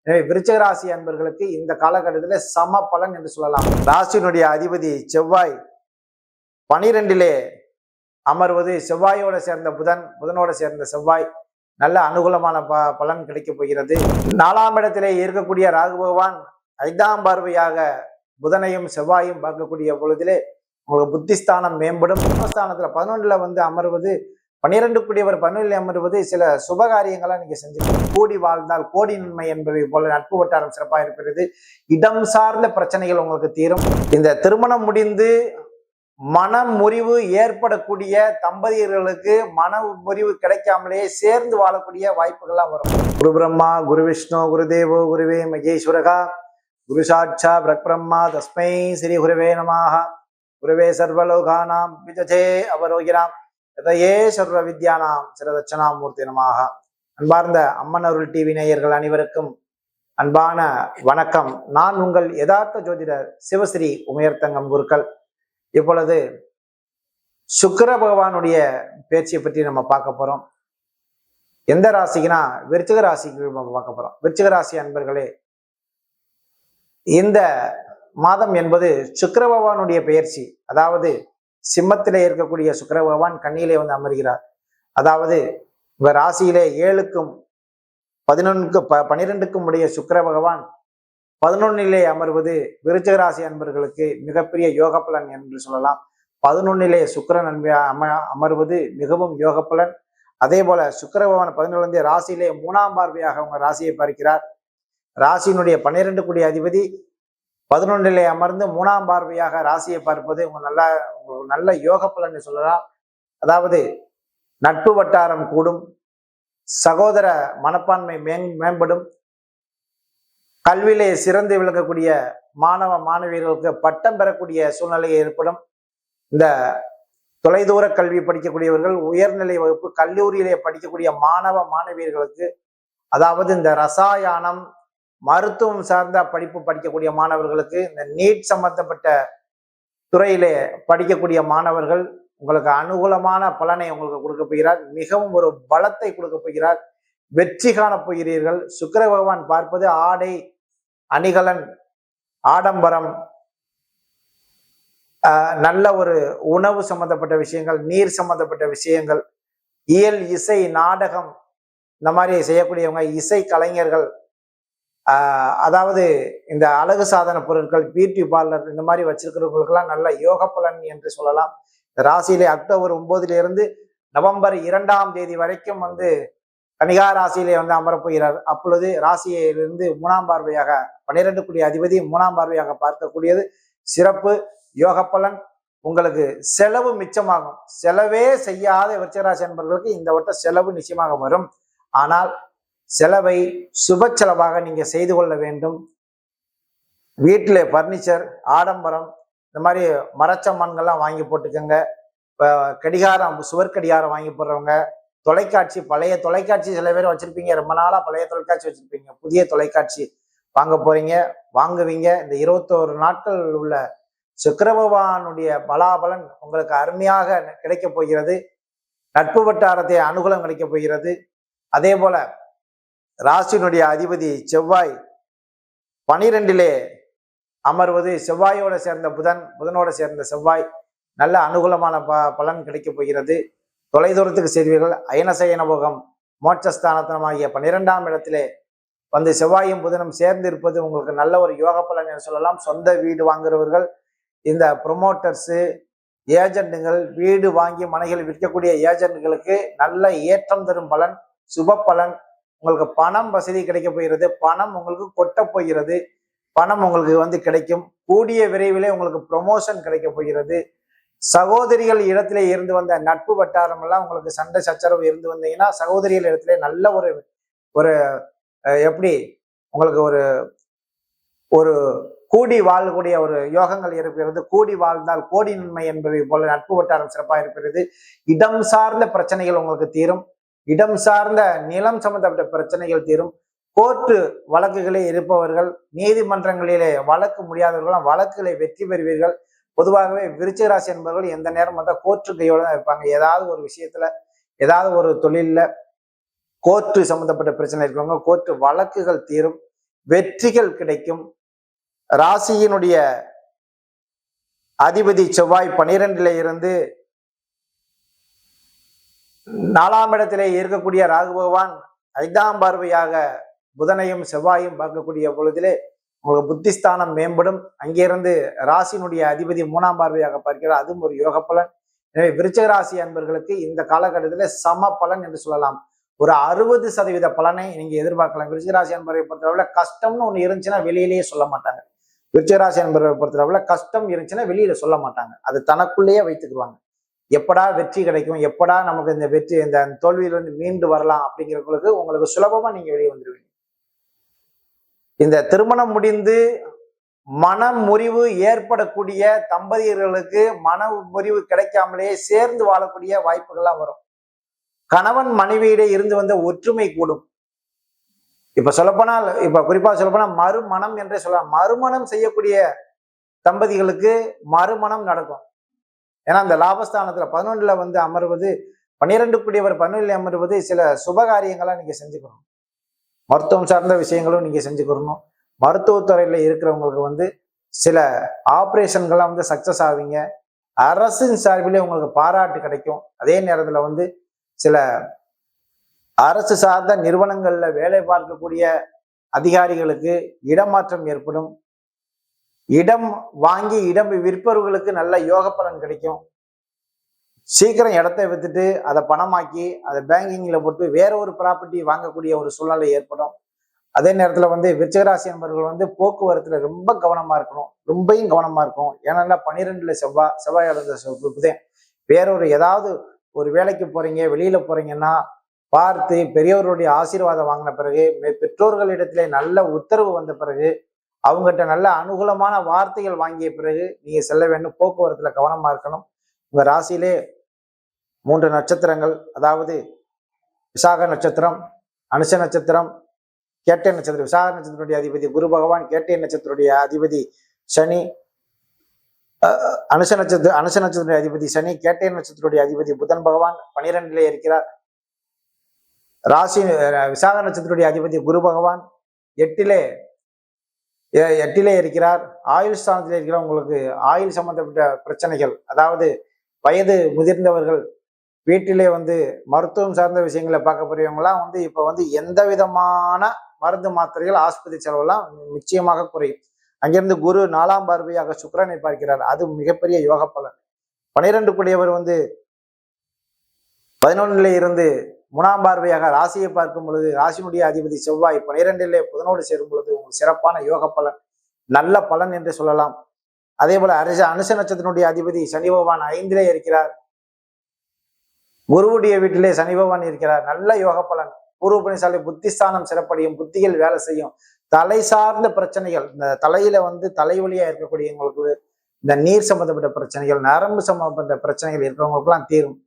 எனவே விருச்சிக ராசி அன்பர்களுக்கு இந்த காலகட்டத்தில் சம பலன் என்று சொல்லலாம். ராசியினுடைய அதிபதி செவ்வாய் 12 அமர்வது, செவ்வாயோட சேர்ந்த புதனோட சேர்ந்த செவ்வாய் நல்ல அனுகூலமான பலன் கிடைக்க போகிறது. 4ஆம் இடத்திலே இருக்கக்கூடிய ராகு பகவான் 5ஆம் பார்வையாக புதனையும் செவ்வாயும் பார்க்கக்கூடிய பொழுதிலே உங்களுக்கு புத்திஸ்தானம் மேம்படும். ஸ்தானத்துல 11 அமர்வது, 12 கூடியவர் 11 அமர்வது சில சுபகாரியங்களா நீங்க செஞ்சுக்கணும். கூடி வாழ்ந்தால் கோடி நன்மை என்பதை போல நட்பு வட்டாரம் சிறப்பாக இருக்கிறது. இடம் சார்ந்த பிரச்சனைகள் உங்களுக்கு தீரும். இந்த திருமணம் முடிந்து மன முறிவு ஏற்படக்கூடிய தம்பதியர்களுக்கு மன முறிவு கிடைக்காமலே சேர்ந்து வாழக்கூடிய வாய்ப்புகள்லாம் வரும். குரு பிரம்மா குரு விஷ்ணு குரு தேவோ குருவே மகேஸ்வரகா குரு சாட்சா பிரம்மா தஸ்மை ஸ்ரீ குருவே நமாக குருவே சர்வலோகானாம் விஜே அவரோகிராம் எதையே சர்வ வித்யானாம் சிரதட்சணாமூர்த்தி நமாக. அன்பார்ந்த அம்மன் அருள் டிவி நேயர்கள் அனைவருக்கும் அன்பான வணக்கம். நான் உங்கள் யதார்த்த ஜோதிடர் சிவஸ்ரீ உமையர்த்தங்கம் குருக்கள். இப்பொழுது சுக்கிர பகவானுடைய பேச்சை பற்றி நம்ம பார்க்க போறோம். எந்த ராசிக்குனா விருச்சிக ராசிக்கு நம்ம பார்க்க போறோம். விருச்சிக ராசி அன்பர்களே, இந்த மாதம் என்பது சுக்கிர பகவானுடைய பெயர்ச்சி. அதாவது சிம்மத்திலே இருக்கக்கூடிய சுக்கிர பகவான் கன்னியிலே அமர்கிறார். அதாவது உங்க ராசியிலே 7க்கும் 12க்கும் உடைய சுக்கிர பகவான் 11 அமர்வது விருச்சிக ராசி அன்பர்களுக்கு மிகப்பெரிய யோக பலன் என்று சொல்லலாம். 11 சுக்கிரன் அமர்வது மிகவும் யோக பலன். அதே போல சுக்கிர பகவான் 11 ராசியிலே 3ஆம் பார்வையாக உங்க ராசியை பார்க்கிறார். ராசியினுடைய 12 கூடிய அதிபதி 11 அமர்ந்து 3ஆம் பார்வையாக ராசியை பார்ப்பது உங்களுக்கு நல்ல யோக பலன் சொல்லலாம். அதாவது நட்பு வட்டாரம் கூடும், சகோதர மனப்பான்மை மேம்படும், கல்வியிலே சிறந்து விளங்கக்கூடிய மாணவ மாணவியர்களுக்கு பட்டம் பெறக்கூடிய சூழ்நிலை ஏற்படும். இந்த தொலைதூர கல்வி படிக்கக்கூடியவர்கள், உயர்நிலை வகுப்பு கல்லூரியிலே படிக்கக்கூடிய மாணவ மாணவியர்களுக்கு, அதாவது இந்த ரசாயனம் மருத்துவம் சார்ந்த படிப்பு படிக்கக்கூடிய மாணவர்களுக்கு, இந்த நீட் சம்பந்தப்பட்ட துறையிலே படிக்கக்கூடிய மாணவர்கள் உங்களுக்கு அனுகூலமான பலனை உங்களுக்கு கொடுக்க போகிறார். மிகவும் ஒரு பலத்தை கொடுக்க போகிறார். வெற்றி காண போகிறீர்கள். சுக்கிர பகவான் பார்ப்பது ஆடை அணிகலன் ஆடம்பரம், நல்ல ஒரு உணவு சம்பந்தப்பட்ட விஷயங்கள், நீர் சம்பந்தப்பட்ட விஷயங்கள், இயல் இசை நாடகம் இந்த மாதிரி செய்யக்கூடியவங்க, இசை கலைஞர்கள், அதாவது இந்த அழகு சாதன பொருட்கள், பியூட்டி பார்லர் இந்த மாதிரி வச்சிருக்கிறவங்களுக்கெல்லாம் நல்ல யோக பலன் என்று சொல்லலாம். ராசியிலே அக்டோபர் 9 நவம்பர் 2ஆம் தேதி வரைக்கும் கன்னிகா ராசியிலே அமரப்போகிறார். அப்பொழுது ராசியிலிருந்து 3ஆம் பார்வையாக 12 கூடிய அதிபதி 3ஆம் பார்வையாக பார்க்கக்கூடியது சிறப்பு யோக பலன். உங்களுக்கு செலவு மிச்சமாகும். செலவே செய்யாத விருச்சிகராசி என்பவர்களுக்கு இந்த வட்ட செலவு நிச்சயமாக வரும். ஆனால் செலவை சுப செலவாக நீங்க செய்து கொள்ள வேண்டும். வீட்டில் பர்னிச்சர் ஆடம்பரம் இந்த மாதிரி மரச்சம்மான்கள்லாம் வாங்கி போட்டுக்கோங்க. கடிகாரம், சுவர் கடிகாரம் வாங்கி போடுறவங்க, தொலைக்காட்சி, பழைய தொலைக்காட்சி சில பேர் வச்சிருப்பீங்க, ரொம்ப நாளா பழைய தொலைக்காட்சி வச்சிருப்பீங்க, புதிய தொலைக்காட்சி வாங்க போறீங்க, வாங்குவீங்க. இந்த 21 நாட்கள் உள்ள சுக்கிர பகவானுடைய பலாபலன் உங்களுக்கு அருமையாக கிடைக்க போகிறது. நட்பு வட்டாரத்தை அனுகூலம் கிடைக்க போகிறது. அதே போல ராசியினுடைய அதிபதி செவ்வாய் 12 அமர்வது, செவ்வாயோட சேர்ந்த புதனோட சேர்ந்த செவ்வாய் நல்ல அனுகூலமான பலன் கிடைக்க போகிறது. தொலைதூரத்துக்கு செல்வீர்கள். அயனசயன போகம் மோட்சஸ்தானத்தனமாகிய 12ஆம் இடத்திலே செவ்வாயும் புதனும் சேர்ந்து இருப்பது உங்களுக்கு நல்ல ஒரு யோக பலன் என்று சொல்லலாம். சொந்த வீடு வாங்குறவர்கள், இந்த ப்ரொமோட்டர்ஸு, ஏஜென்ட்டுகள், வீடு வாங்கி மனைகள் விற்கக்கூடிய ஏஜென்ட்களுக்கு நல்ல ஏற்றம் தரும் பலன், சுப பலன். உங்களுக்கு பணம் வசதி கிடைக்க போகிறது. பணம் உங்களுக்கு கொட்ட போகிறது. பணம் உங்களுக்கு கிடைக்கும். கூடிய விரைவிலே உங்களுக்கு ப்ரொமோஷன் கிடைக்க போகிறது. சகோதரிகள் இடத்துல இருந்து வந்த நட்பு வட்டாரம் எல்லாம் உங்களுக்கு சண்டை சச்சரவு இருந்து வந்தீங்கன்னா சகோதரிகள் இடத்துல நல்ல ஒரு எப்படி உங்களுக்கு ஒரு கூடி வாழக்கூடிய ஒரு யோகங்கள் இருக்கிறது. கூடி வாழ்ந்தால் கோடி நன்மை என்பதை போல நட்பு வட்டாரம் சிறப்பாக இருக்கிறது. இடம் சார்ந்த பிரச்சனைகள் உங்களுக்கு தீரும். இடம் சார்ந்த நிலம் சம்பந்தப்பட்ட பிரச்சனைகள் தீரும். கோர்ட்டு வழக்குகளே இருப்பவர்கள், நீதிமன்றங்களிலே வழக்கு முடியாதவர்கள் வழக்குகளை வெற்றி பெறுவீர்கள். பொதுவாகவே விருச்சிக ராசி என்பவர்கள் எந்த நேரம் கோர்ட்டு கையோட தான் இருப்பாங்க. ஏதாவது ஒரு விஷயத்துல, ஏதாவது ஒரு தொழில்ல கோர்ட்டு சம்பந்தப்பட்ட பிரச்சனை இருக்கிறவங்க கோர்ட்டு வழக்குகள் தீரும். வெற்றிகள் கிடைக்கும். ராசியினுடைய அதிபதி செவ்வாய் 12ல இருந்து 4ஆம் இடத்திலே இருக்கக்கூடிய ராகு பகவான் 5ஆம் பார்வையாக புதனையும் செவ்வாயும் பார்க்கக்கூடிய பொழுதிலே உங்களுக்கு புத்திஸ்தானம் மேம்படும். அங்கிருந்து ராசியினுடைய அதிபதி 3ஆம் பார்வையாக பார்க்கிறார், அதுவும் ஒரு யோக பலன். எனவே விருச்சிக ராசி அன்பர்களுக்கு இந்த காலகட்டத்தில் சம பலன் என்று சொல்லலாம். ஒரு 60% பலனை நீங்க எதிர்பார்க்கலாம். விருச்சிக ராசி அன்பரை பொறுத்தளவுல கஷ்டம்னு ஒண்ணு இருந்துச்சுன்னா வெளியிலேயே சொல்ல மாட்டாங்க. விருச்சிக ராசி அன்பரை பொறுத்தளவுல கஷ்டம் இருந்துச்சுன்னா வெளியில சொல்ல மாட்டாங்க, அது தனக்குள்ளேயே வைத்துக்குவாங்க. எப்படா வெற்றி கிடைக்கும், எப்படா நமக்கு இந்த வெற்றி இந்த தோல்வியிலிருந்து மீண்டு வரலாம் அப்படிங்கிறவங்களுக்கு உங்களுக்கு சுலபமா நீங்க வெளியே வந்துடுவீங்க. இந்த திருமணம் முடிந்து மன முறிவு ஏற்படக்கூடிய தம்பதியர்களுக்கு மன முறிவு கிடைக்காமலேயே சேர்ந்து வாழக்கூடிய வாய்ப்புகள்லாம் வரும். கணவன் மனைவியிடையே இருந்து வந்த ஒற்றுமை கூடும். இப்ப சொல்லப்போனால், இப்ப குறிப்பா சொல்லப்போனால் மறுமணம் என்றே சொல்லலாம். மறுமணம் செய்யக்கூடிய தம்பதிகளுக்கு மறுமணம் நடக்கும். ஏன்னா அந்த லாபஸ்தானத்துல 11ல வந்து அமர்வது, 12 கூடியவர் 11ல அமர்வது சில சுபகாரியங்களா நீங்க செஞ்சுக்கணும். மருத்துவம் சார்ந்த விஷயங்களும் நீங்க செஞ்சுக்கணும். மருத்துவத்துறையில இருக்கிறவங்களுக்கு வந்து சில ஆப்ரேஷன்கள்லாம் வந்து சக்சஸ் ஆவீங்க. அரசின் சார்பிலே உங்களுக்கு பாராட்டு கிடைக்கும். அதே நேரத்துல வந்து சில அரசு சார்ந்த நிறுவனங்கள்ல வேலை பார்க்கக்கூடிய அதிகாரிகளுக்கு இடமாற்றம் ஏற்படும். இடம் வாங்கி இடம் விற்பவர்களுக்கு நல்ல யோக பலன் கிடைக்கும். சீக்கிரம் இடத்தை வித்துட்டு அதை பணமாக்கி அதை பேங்கிங்ல போட்டு வேற ஒரு ப்ராப்பர்ட்டி வாங்கக்கூடிய ஒரு சூழ்நிலை ஏற்படும். அதே நேரத்துல வந்து விருச்சிகராசி என்பவர்கள் வந்து போக்குவரத்துல ரொம்ப கவனமா இருக்கணும், ரொம்பவும் கவனமா இருக்கும். ஏன்னா 12ல செவ்வாய் புதன் வேறொரு ஏதாவது ஒரு வேலைக்கு போறீங்க, வெளியில போறீங்கன்னா பார்த்து பெரியவர்களுடைய ஆசீர்வாதம் வாங்கின பிறகு, பெற்றோர்களிடத்திலே நல்ல உத்தரவு வந்த பிறகு, அவங்ககிட்ட நல்ல அனுகூலமான வார்த்தைகள் வாங்கிய பிறகு நீங்க செல்ல வேண்டும். போக்குவரத்துல கவனமா இருக்கணும். உங்க ராசியிலே 3 நட்சத்திரங்கள், அதாவது விசாக நட்சத்திரம், அனுஷ நட்சத்திரம், கேட்டை நட்சத்திரம். விசாக நட்சத்திரத்துடைய அதிபதி குரு பகவான், கேட்டை நட்சத்திரத்துடைய அதிபதி சனி, அனுஷ நட்சத்திரத்துடைய அதிபதி சனி, கேட்டை நட்சத்திரத்துடைய அதிபதி புதன் பகவான் 12லே இருக்கிறார். ராசி விசாக நட்சத்திரத்துடைய அதிபதி குரு பகவான் 8லே இருக்கிறார். ஆயுள் ஸ்தானத்தில் இருக்கிற உங்களுக்கு ஆயுள் சம்பந்தப்பட்ட பிரச்சனைகள், அதாவது வயது முதிர்ந்தவர்கள் வீட்டிலே வந்து மருத்துவம் சார்ந்த விஷயங்களை பார்க்க போறவங்கலாம் வந்து இப்ப வந்து எந்த விதமான மருந்து மாத்திரைகள் ஆஸ்பத்திரி செலவெல்லாம் நிச்சயமாக குறையும். அங்கிருந்து குரு 4ஆம் பார்வையாக சுக்கிரனை பார்க்கிறார், அது மிகப்பெரிய யோக பலன். 12 கூடியவர் வந்து 11ல இருந்து 3ஆம் பார்வையாக ராசியை பார்க்கும் பொழுது, ராசியினுடைய அதிபதி செவ்வாய் 12லே புதனோடு சேரும் பொழுது உங்களுக்கு சிறப்பான யோக பலன், நல்ல பலன் என்று சொல்லலாம். அதே போல அனுஷ நட்சத்திரனுடைய அதிபதி சனி பகவான் 5லே இருக்கிறார். குருவுடைய வீட்டிலே சனி பகவான் இருக்கிறார், நல்ல யோக பலன். பூர்வ புண்ணியசாலி புத்திஸ்தானம் சிறப்படையும், புத்திகள் வேலை செய்யும். தலை சார்ந்த பிரச்சனைகள், இந்த தலையில வந்து தலைவலியா இருக்கக்கூடியவங்களுக்கு, இந்த நீர் சம்பந்தப்பட்ட பிரச்சனைகள், நரம்பு சம்பந்தப்பட்ட பிரச்சனைகள் இருக்கிறவங்களுக்குலாம் தீரும்.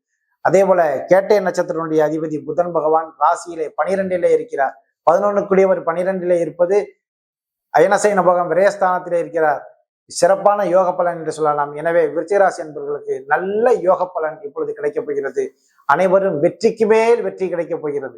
அதே போல கேட்டை நட்சத்திரனுடைய அதிபதி புதன் பகவான் ராசியிலே 12லே இருக்கிறார். 11 கூடியவர் 12லே இருப்பது அயனசைன போகம் விரயஸ்தானத்திலே இருக்கிறார். சிறப்பான யோக பலன் என்று சொல்லலாம். எனவே விருச்சிகராசி என்பவர்களுக்கு நல்ல யோக பலன் இப்பொழுது கிடைக்கப் போகிறது. அனைவரும் வெற்றிக்கு மேல் வெற்றி கிடைக்கப் போகிறது.